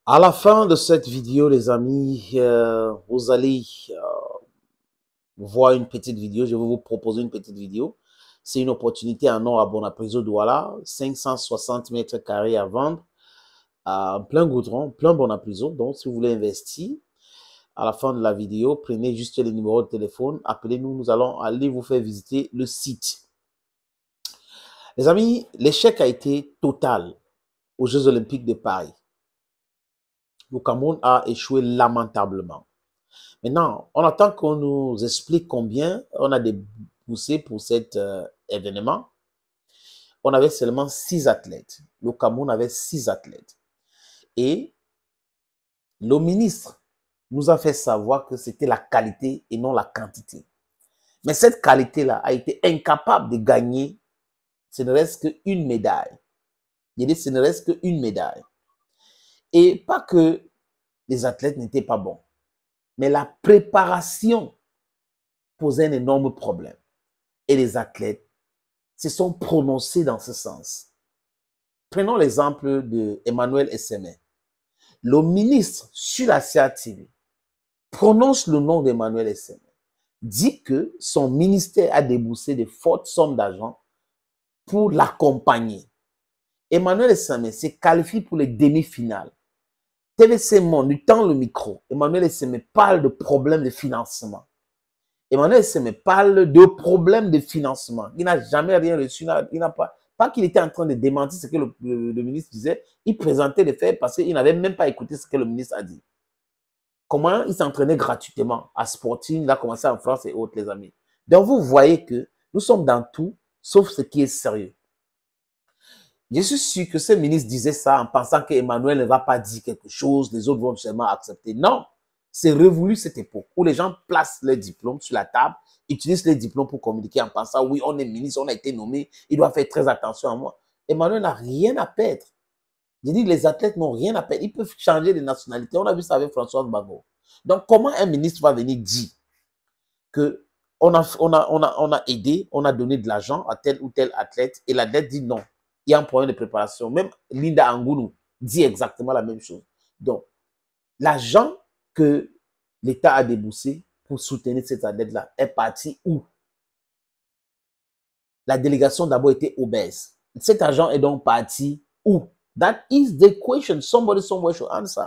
À la fin de cette vidéo, les amis, vous allez voir une petite vidéo. Je vais vous proposer une petite vidéo. C'est une opportunité en or à Bonapriso Douala, 560 mètres carrés à vendre, en plein goudron, plein Bonapriso. Donc, si vous voulez investir, à la fin de la vidéo, prenez juste les numéros de téléphone, appelez-nous, nous allons aller vous faire visiter le site. Les amis, l'échec a été total aux Jeux Olympiques de Paris. Le Cameroun a échoué lamentablement. Maintenant, on attend qu'on nous explique combien on a déboursé pour cet événement. On avait seulement 6 athlètes. Le Cameroun avait 6 athlètes. Et le ministre nous a fait savoir que c'était la qualité et non la quantité. Mais cette qualité-là a été incapable de gagner, ce ne reste qu'une médaille. Il dit, ce ne reste qu'une médaille. Et pas que les athlètes n'étaient pas bons, mais la préparation posait un énorme problème. Et les athlètes se sont prononcés dans ce sens. Prenons l'exemple de Emmanuel Essémé. Le ministre sur la CATV prononce le nom d'Emmanuel Essémé, dit que son ministère a déboursé de fortes sommes d'argent pour l'accompagner. Emmanuel Essémé se qualifie pour les demi-finales. TVC Monde lui tend le micro. Emmanuel Essémé parle de problèmes de financement. Emmanuel Essémé parle de problèmes de financement. Il n'a jamais rien reçu. Il n'a pas qu'il était en train de démentir ce que le ministre disait. Il présentait les faits parce qu'il n'avait même pas écouté ce que le ministre a dit. Comment il s'entraînait gratuitement à Sporting, il a commencé en France et autres, les amis. Donc, vous voyez que nous sommes dans tout, sauf ce qui est sérieux. Je suis sûr que ce ministre disait ça en pensant qu'Emmanuel ne va pas dire quelque chose, les autres vont seulement accepter. Non, c'est révolu cette époque où les gens placent leurs diplômes sur la table, utilisent les diplômes pour communiquer en pensant, oui, on est ministre, on a été nommé, il doit faire très attention à moi. Emmanuel n'a rien à perdre. Je dis, les athlètes n'ont rien à perdre. Ils peuvent changer de nationalité. On a vu ça avec François Bago. Donc, comment un ministre va venir dire que on a aidé, on a donné de l'argent à tel ou tel athlète et l'athlète dit non. Il y a un problème de préparation. Même Linda Angounou dit exactement la même chose. Donc, l'argent que l'État a déboursé pour soutenir cet athlète-là est parti où? La délégation d'abord était obèse. Cet argent est donc parti où? That is the question. Somebody somewhere should answer.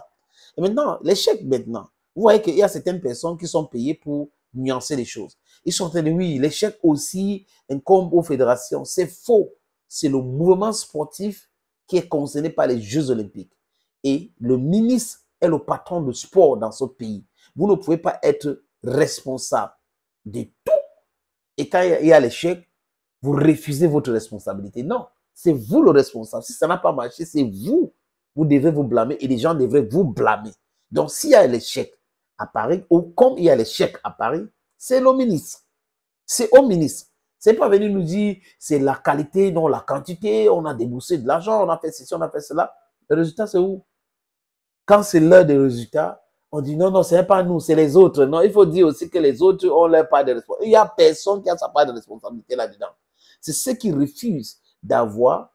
Et maintenant, l'échec maintenant. Vous voyez qu'il y a certaines personnes qui sont payées pour nuancer les choses. Ils sont en train de dire, oui, l'échec aussi incombe aux fédérations. C'est faux. C'est le mouvement sportif qui est concerné par les Jeux Olympiques. Et le ministre est le patron de sport dans ce pays. Vous ne pouvez pas être responsable de tout. Et quand il y a l'échec, vous refusez votre responsabilité. Non, c'est vous le responsable. Si ça n'a pas marché, c'est vous. Vous devez vous blâmer et les gens devraient vous blâmer. Donc, s'il y a l'échec à Paris, ou comme il y a l'échec à Paris, c'est le ministre. C'est au ministre. C'est pas venir nous dire c'est la qualité, non la quantité, on a déboursé de l'argent, on a fait ceci, on a fait cela. Le résultat, c'est où? Quand c'est l'heure des résultats, on dit non, non, ce n'est pas nous, c'est les autres. Non, il faut dire aussi que les autres ont leur part de responsabilité. Il n'y a personne qui a sa part de responsabilité là-dedans. C'est ceux qui refusent d'avoir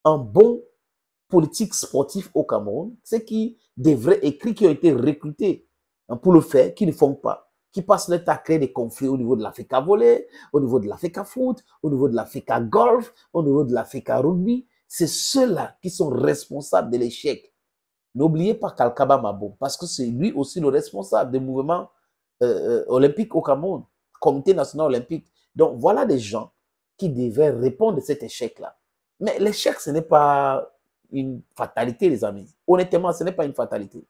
un bon politique sportif au Cameroun, ceux qui devraient écrire, qui ont été recrutés pour le faire, qui ne font pas, qui passent leur temps à créer des conflits au niveau de l'Africa Volley, au niveau de l'Africa Foot, au niveau de l'Africa Golf, au niveau de l'Africa Rugby. C'est ceux-là qui sont responsables de l'échec. N'oubliez pas Kalkaba Mabo, parce que c'est lui aussi le responsable des mouvements olympiques au Cameroun, Comité national olympique. Donc, voilà des gens qui devaient répondre à cet échec-là. Mais l'échec, ce n'est pas une fatalité, les amis. Honnêtement, ce n'est pas une fatalité.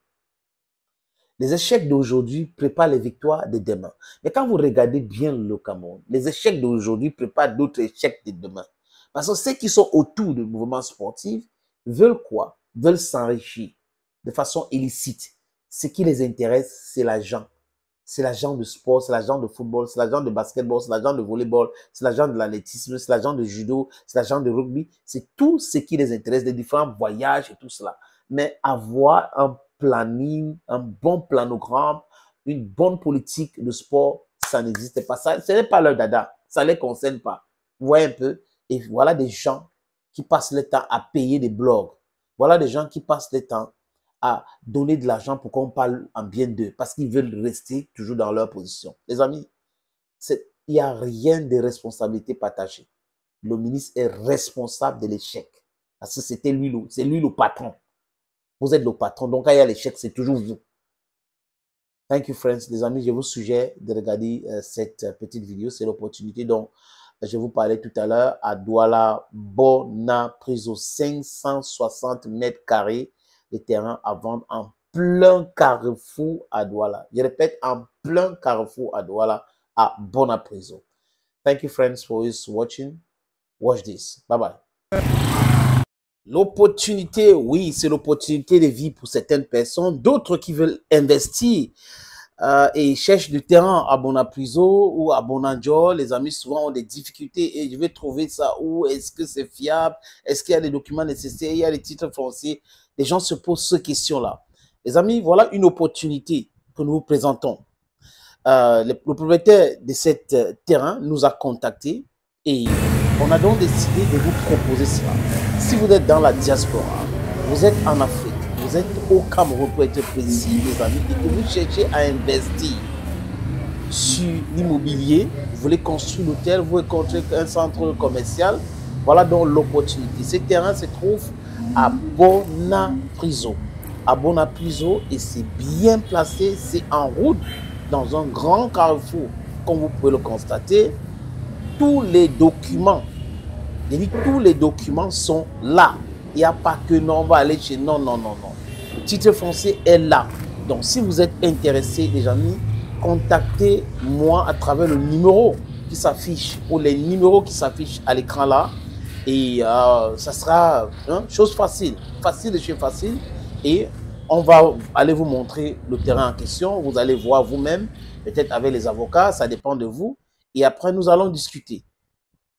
Les échecs d'aujourd'hui préparent les victoires de demain. Mais quand vous regardez bien le Cameroun, les échecs d'aujourd'hui préparent d'autres échecs de demain. Parce que ceux qui sont autour du mouvement sportif veulent quoi? Veulent s'enrichir de façon illicite. Ce qui les intéresse, c'est l'argent. C'est l'argent de sport, c'est l'argent de football, c'est l'argent de basketball, c'est l'argent de volleyball, c'est l'argent de l'athlétisme, c'est l'argent de judo, c'est l'argent de rugby. C'est tout ce qui les intéresse, les différents voyages et tout cela. Mais avoir un planning, un bon planogramme, une bonne politique de sport, ça n'existe pas. Ça, ce n'est pas leur dada. Ça ne les concerne pas. Vous voyez un peu? Et voilà des gens qui passent le temps à payer des blogs. Voilà des gens qui passent le temps à donner de l'argent pour qu'on parle en bien d'eux, parce qu'ils veulent rester toujours dans leur position. Les amis, il n'y a rien de responsabilité partagée. Le ministre est responsable de l'échec. Parce que c'est lui le patron. Vous êtes le patron, donc quand il y a l'échec, c'est toujours vous. Thank you, friends. Les amis, je vous suggère de regarder cette petite vidéo. C'est l'opportunité dont je vous parlais tout à l'heure. À Douala, Bona, prise aux 560 mètres carrés de terrain à vendre en plein carrefour à Douala. Je répète, en plein carrefour à Douala, à Bona Prison. Thank you, friends, for watching. Watch this. Bye bye. L'opportunité, oui, c'est l'opportunité de vie pour certaines personnes. D'autres qui veulent investir et cherchent du terrain à Bonapriso ou à Bonanjo. Les amis souvent ont des difficultés et je vais trouver ça où, est-ce que c'est fiable, est-ce qu'il y a les documents nécessaires, il y a les titres fonciers. Les gens se posent ces questions-là. Les amis, voilà une opportunité que nous vous présentons. Le propriétaire de cet terrain nous a contactés et on a donc décidé de vous proposer cela. Si vous êtes dans la diaspora, vous êtes en Afrique, vous êtes au Cameroun pour être précis, les amis, et que vous cherchez à investir sur l'immobilier, vous voulez construire l'hôtel, vous voulez construire un centre commercial, voilà donc l'opportunité. Ce terrain se trouve à Bonapriso. À Bonapriso, et c'est bien placé, c'est en route dans un grand carrefour, comme vous pouvez le constater. Tous les documents, je dis tous les documents sont là. Il n'y a pas que non, on va aller chez non, non, non, non. Le titre foncier est là. Donc, si vous êtes intéressés, les amis, contactez-moi à travers le numéro qui s'affiche ou les numéros qui s'affichent à l'écran là. Et ça sera chose facile, facile de chez facile. Et on va aller vous montrer le terrain en question. Vous allez voir vous-même, peut-être avec les avocats, ça dépend de vous. Et après, nous allons discuter.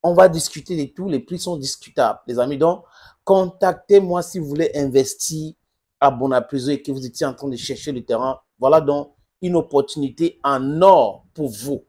On va discuter de tout. Les prix sont discutables, les amis. Donc, contactez-moi si vous voulez investir à Bonapriso et que vous étiez en train de chercher le terrain. Voilà donc une opportunité en or pour vous.